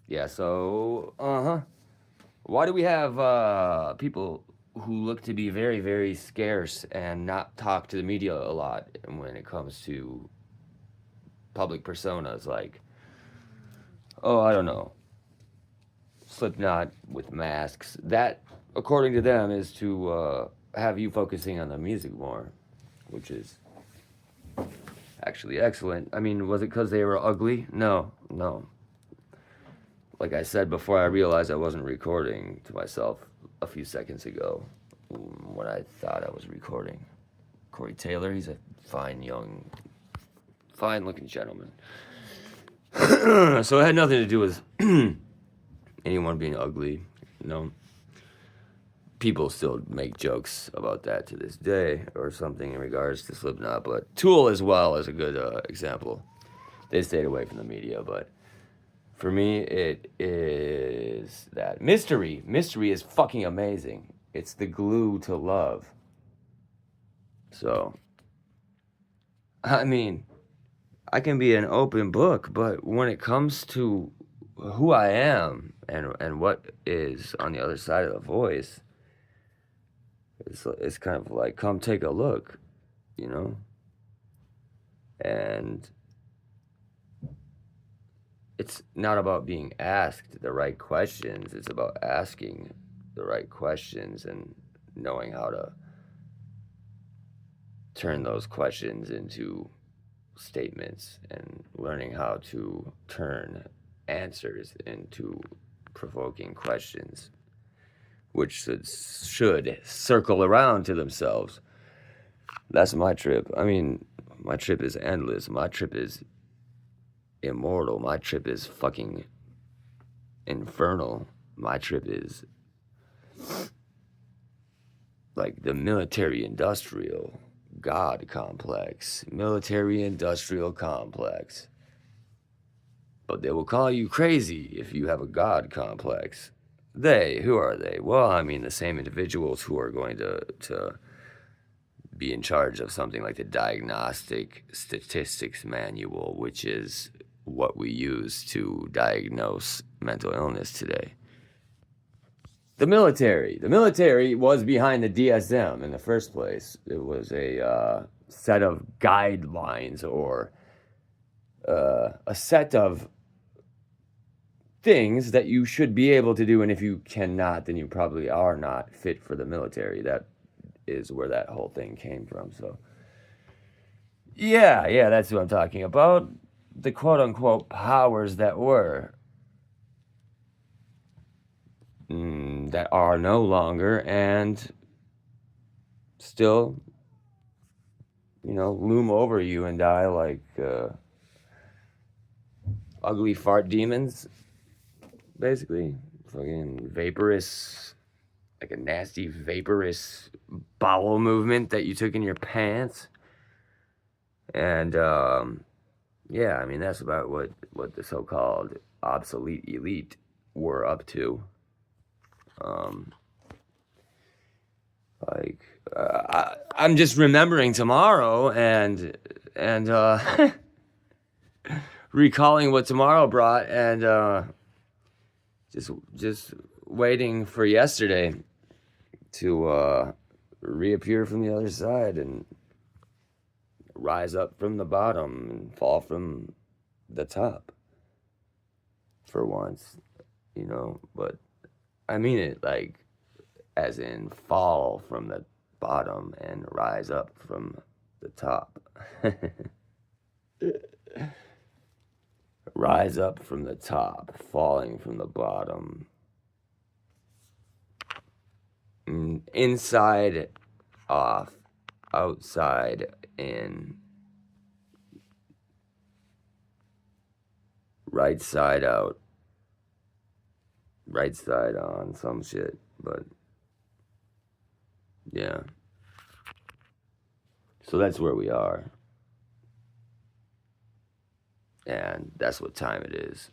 Yeah, so, why do we have people who look to be very, very scarce and not talk to the media a lot when it comes to public personas? Like, oh, I don't know, Slipknot with masks. That, according to them, is to have you focusing on the music more, which is actually excellent. I mean, was it because they were ugly? No, no. Like I said before, I realized I wasn't recording to myself a few seconds ago when I thought I was recording. Corey Taylor, he's a fine, young, fine looking gentleman. So it had nothing to do with anyone being ugly. You know, people still make jokes about that to this day or something in regards to Slipknot, but Tool as well is a good example. They stayed away from the media, but for me, it is that mystery. Mystery is fucking amazing. It's the glue to love. So, I mean, I can be an open book, but when it comes to who I am and what is on the other side of the voice, it's kind of like, come take a look, you know? And it's not about being asked the right questions, it's about asking the right questions and knowing how to turn those questions into statements and learning how to turn answers into provoking questions, which should circle around to themselves. That's my trip. I mean, my trip is endless. My trip is immortal. My trip is fucking infernal. My trip is like the military industrial God complex. Military industrial complex. But they will call you crazy if you have a God complex. They, who are they? Well, I mean, the same individuals who are going to be in charge of something like the Diagnostic Statistics Manual, which is what we use to diagnose mental illness today. The military was behind the DSM in the first place. It was a set of guidelines or a set of things that you should be able to do, and if you cannot, then you probably are not fit for the military. That is where that whole thing came from. So yeah, that's what I'm talking about. The quote unquote powers that were. That are no longer and still, loom over you and I like ugly fart demons, basically. Fucking vaporous, like a nasty vaporous bowel movement that you took in your pants. And yeah, I mean, that's about what the so-called obsolete elite were up to. I'm just remembering tomorrow and recalling what tomorrow brought and just waiting for yesterday to reappear from the other side and rise up from the bottom and fall from the top for once, but I mean it like as in fall from the bottom and rise up from the top. Rise up from the top, falling from the bottom. Inside, off, outside, in. Right side out. Right side on, some shit, but yeah. So that's where we are. And that's what time it is.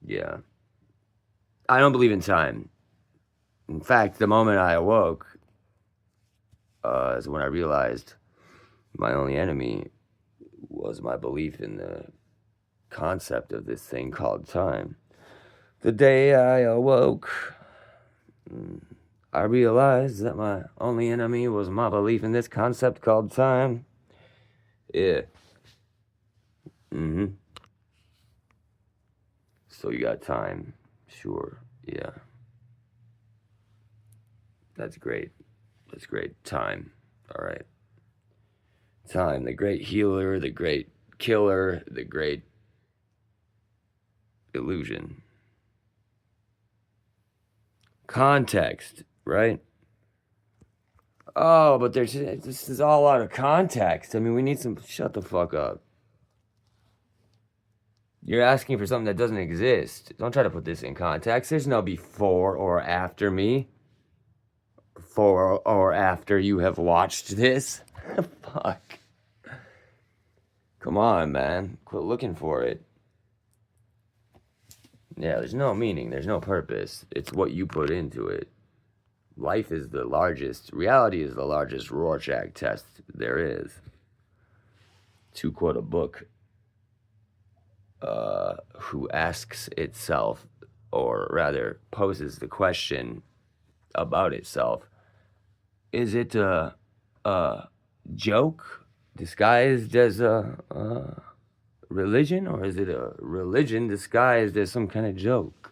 Yeah. I don't believe in time. In fact, the moment I awoke is when I realized my only enemy was my belief in the concept of this thing called time. The day I awoke, I realized that my only enemy was my belief in this concept called time. Yeah. So you got time. Sure. Yeah. That's great. That's great. Time. All right. Time. The great healer, the great killer, the great illusion. Context, right? Oh, but this is all out of context. I mean, we need some. Shut the fuck up. You're asking for something that doesn't exist. Don't try to put this in context. There's no before or after me. Before or after you have watched this. Fuck. Come on, man. Quit looking for it. Yeah, there's no meaning. There's no purpose. It's what you put into it. Life is the largest, reality is the largest Rorschach test there is. To quote a book, who asks itself, or rather poses the question about itself, is it a joke disguised as a religion, or is it a religion disguised as some kind of joke?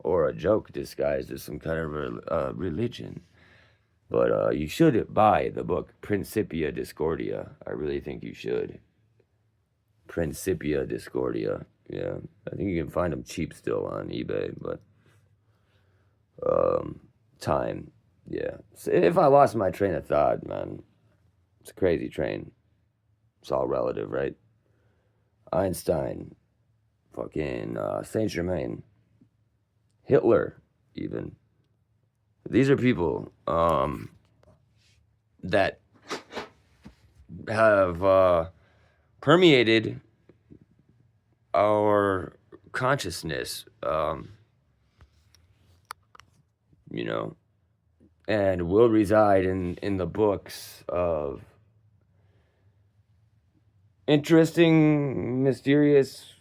Or a joke disguised as some kind of religion? But you should buy the book Principia Discordia. I really think you should. Principia Discordia. Yeah, I think you can find them cheap still on eBay, but time. Yeah. So if I lost my train of thought, man, it's a crazy train. It's all relative, right? Einstein, fucking Saint Germain, Hitler, even. These are people that have permeated our consciousness, you know, and will reside in the books of interesting, mysterious,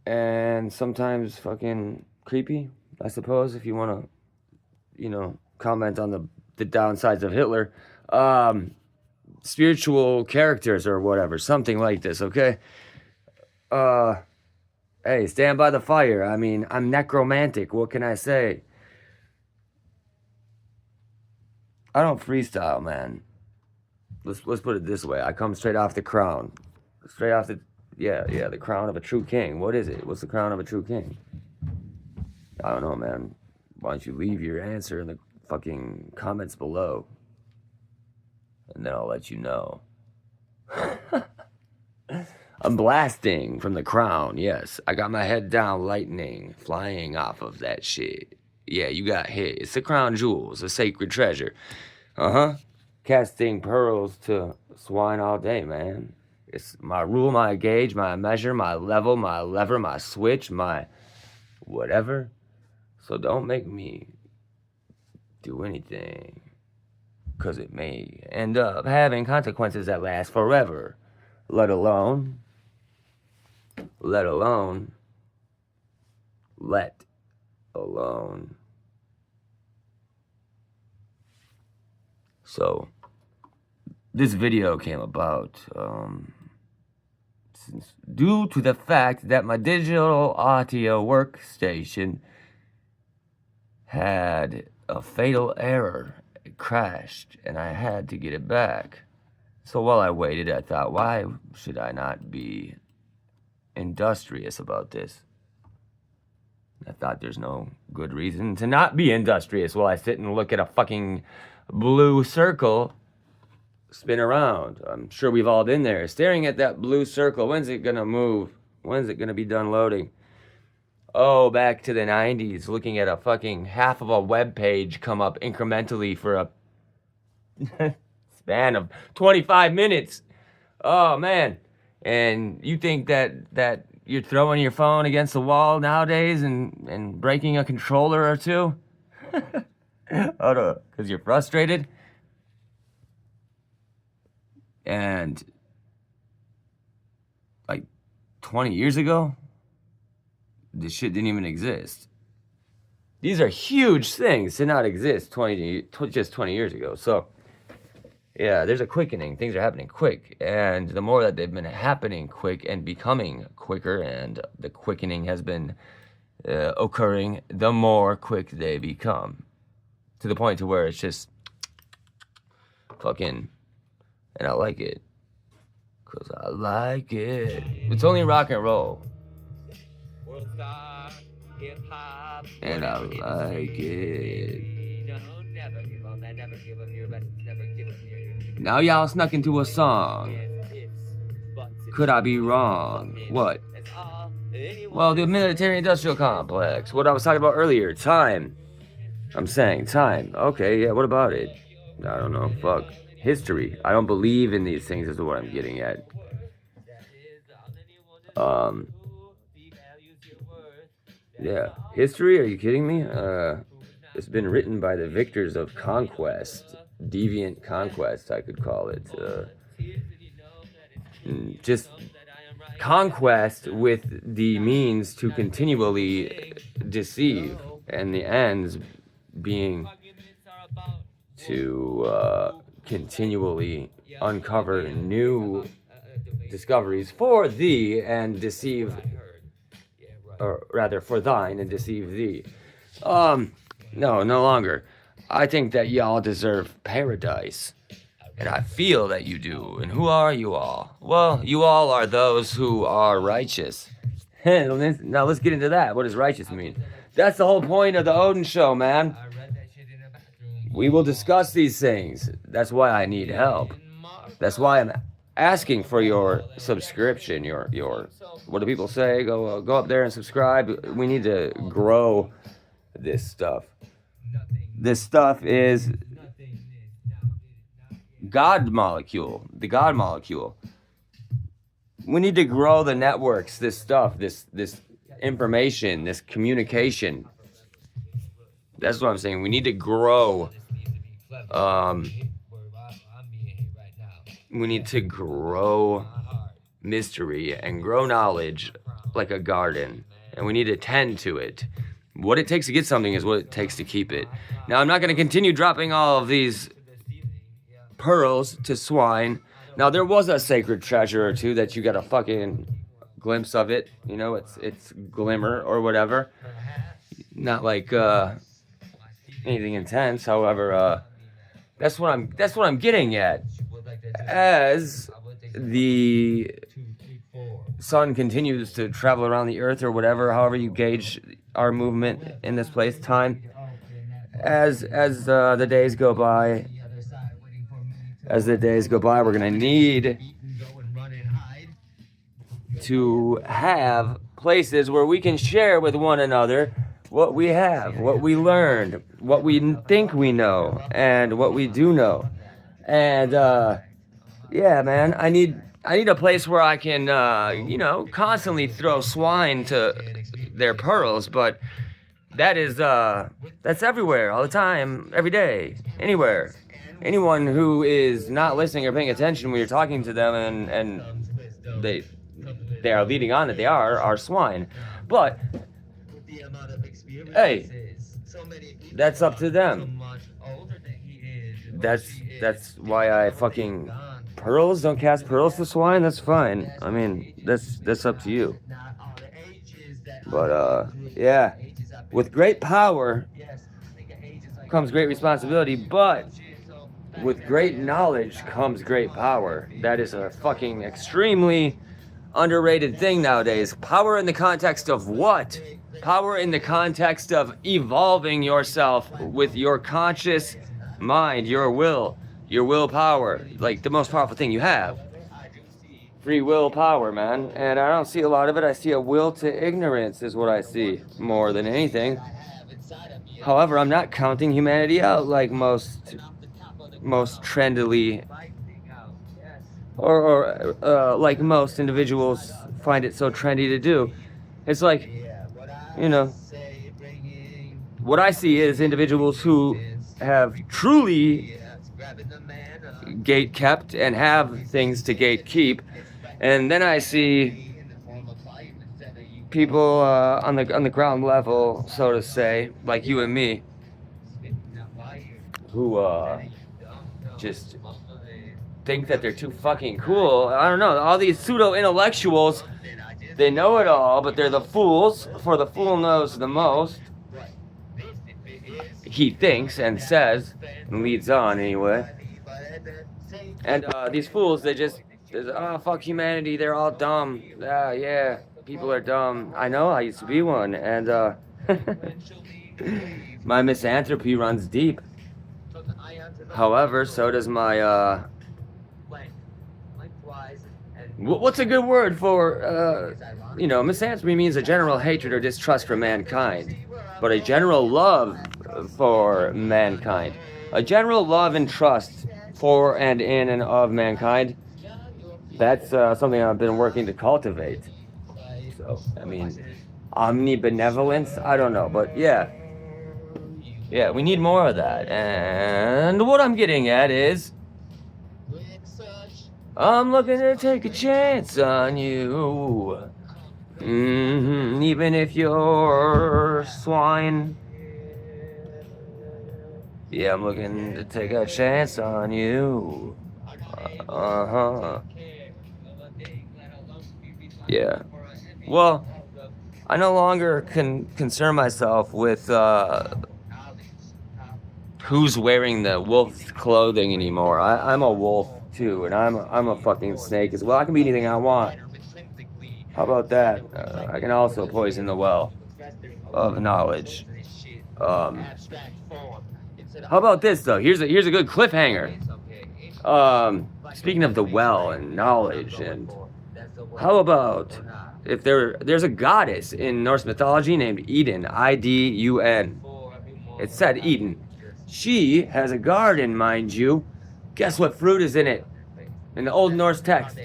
and sometimes fucking creepy, I suppose, if you want to, you know, comment on the downsides of Hitler. Spiritual characters or whatever, something like this, okay? Hey, stand by the fire. I mean, I'm necromantic. What can I say? I don't freestyle, man. Let's put it this way. I come straight off the crown. Straight off the the crown of a true king. What is it? What's the crown of a true king? I don't know, man. Why don't you leave your answer in the fucking comments below? And then I'll let you know. I'm blasting from the crown, yes. I got my head down, lightning flying off of that shit. Yeah, you got hit. It's the crown jewels, a sacred treasure. Casting pearls to swine all day, man. It's my rule, my gauge, my measure, my level, my lever, my switch, my whatever. So don't make me do anything, because it may end up having consequences that last forever. Let alone. So, this video came about due to the fact that my digital audio workstation had a fatal error. It crashed, and I had to get it back. So while I waited, I thought, why should I not be industrious about this? I thought there's no good reason to not be industrious while I sit and look at a fucking blue circle spin around. I'm sure we've all been there, staring at that blue circle. When's it gonna move? When's it gonna be done loading? Oh, back to the 90s, looking at a fucking half of a web page come up incrementally for a span of 25 minutes. Oh, man. And you think that you're throwing your phone against the wall nowadays and breaking a controller or two? Because you're frustrated? And, like, 20 years ago, this shit didn't even exist. These are huge things to not exist just 20 years ago. So, yeah, there's a quickening. Things are happening quick. And the more that they've been happening quick and becoming quicker, and the quickening has been occurring, the more quick they become. To the point to where it's just fucking, and I like it. Cause I like it. It's only rock and roll. And I like it. Now y'all snuck into a song. Could I be wrong? What? Well, the military-industrial complex. What I was talking about earlier. Time. I'm saying time. Okay, yeah, what about it? I don't know. Fuck. History. I don't believe in these things is what I'm getting at. Yeah. History? Are you kidding me? It's been written by the victors of conquest. Deviant conquest, I could call it. Just conquest with the means to continually deceive, and the ends being to continually uncover new discoveries for thee and deceive, or rather for thine and deceive thee. No longer. I think that y'all deserve paradise. And I feel that you do. And who are you all? Well, you all are those who are righteous. Now let's get into that. What does righteous mean? That's the whole point of the Odin show, man. We will discuss these things. That's why I need help. That's why I'm asking for your subscription. Your what do people say? Go up there and subscribe. We need to grow this stuff. This stuff is God molecule, the God molecule. We need to grow the networks, this stuff, this information, this communication. That's what I'm saying. We need to grow. We need to grow mystery and grow knowledge like a garden. And we need to tend to it. What it takes to get something is what it takes to keep it. Now, I'm not going to continue dropping all of these pearls to swine. Now, there was a sacred treasure or two that you got a fucking glimpse of it. You know, it's glimmer or whatever. Not like anything intense. However, that's what I'm getting at. As the sun continues to travel around the earth or whatever, however you gauge our movement in this place, time, as the days go by, we're gonna need to have places where we can share with one another what we have, what we learned, what we think we know, and what we do know. And yeah, man, I need a place where I can constantly throw swine to their pearls, but that's everywhere, all the time, every day, anywhere. Anyone who is not listening or paying attention when you're talking to them and they are leading on that they are swine. But hey, that's up to them. That's why I fucking pearls, don't cast pearls to swine. That's fine. I mean, that's up to you. But yeah, with great power comes great responsibility, but with great knowledge comes great power. That is a fucking extremely underrated thing nowadays. Power in the context of what? Power in the context of evolving yourself with your conscious mind, your willpower, like the most powerful thing you have. Free will power, man. And I don't see a lot of it. I see a will to ignorance is what I see more than anything. However, I'm not counting humanity out like most trendily or like most individuals find it so trendy to do. It's like, what I see is individuals who have truly gate kept and have things to gate keep, and then I see people on the ground level, so to say, like you and me, who just think that they're too fucking cool. I don't know. All these pseudo intellectuals, they know it all, but they're the fools. For the fool knows the most. He thinks and says, and leads on anyway. And these fools, they just, oh, fuck humanity, they're all dumb. Yeah, people are dumb. I know, I used to be one. And my misanthropy runs deep. However, so does my, what's a good word for, misanthropy means a general hatred or distrust for mankind, but a general love for mankind. A general love and trust for and in and of mankind. That's something I've been working to cultivate. So, I mean, omnibenevolence? I don't know, but yeah. Yeah, we need more of that. And what I'm getting at is, I'm looking to take a chance on you. Even if you're swine. Yeah, I'm looking to take a chance on you. Yeah. Well, I no longer can concern myself with who's wearing the wolf's clothing anymore. I'm a wolf too, and I'm a fucking snake as well. I can be anything I want. How about that? I can also poison the well of knowledge. How about this though? Here's a good cliffhanger. Speaking of the well and knowledge, and how about if there's a goddess in Norse mythology named Idun, Idun. It said Eden. She has a garden, mind you. Guess what fruit is in it? In the Old Norse text.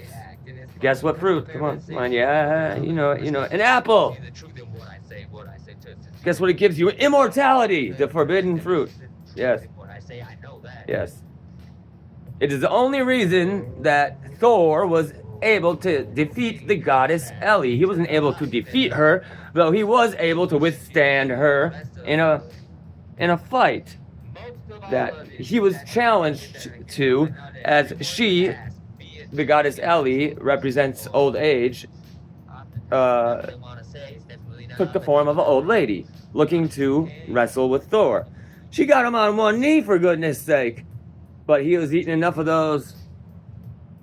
Guess what fruit? Come on, yeah, you know, an apple. Guess what it gives you? Immortality, the forbidden fruit. Yes. Yes. It is the only reason that Thor was able to defeat the goddess Ellie. He wasn't able to defeat her, though he was able to withstand her in a fight that he was challenged to, as she, the goddess Ellie, represents old age, took the form of an old lady, looking to wrestle with Thor. She got him on one knee, for goodness sake, but he was eating enough of those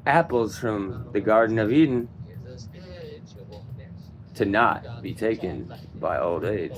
apples from the Garden of Eden to not be taken by old age.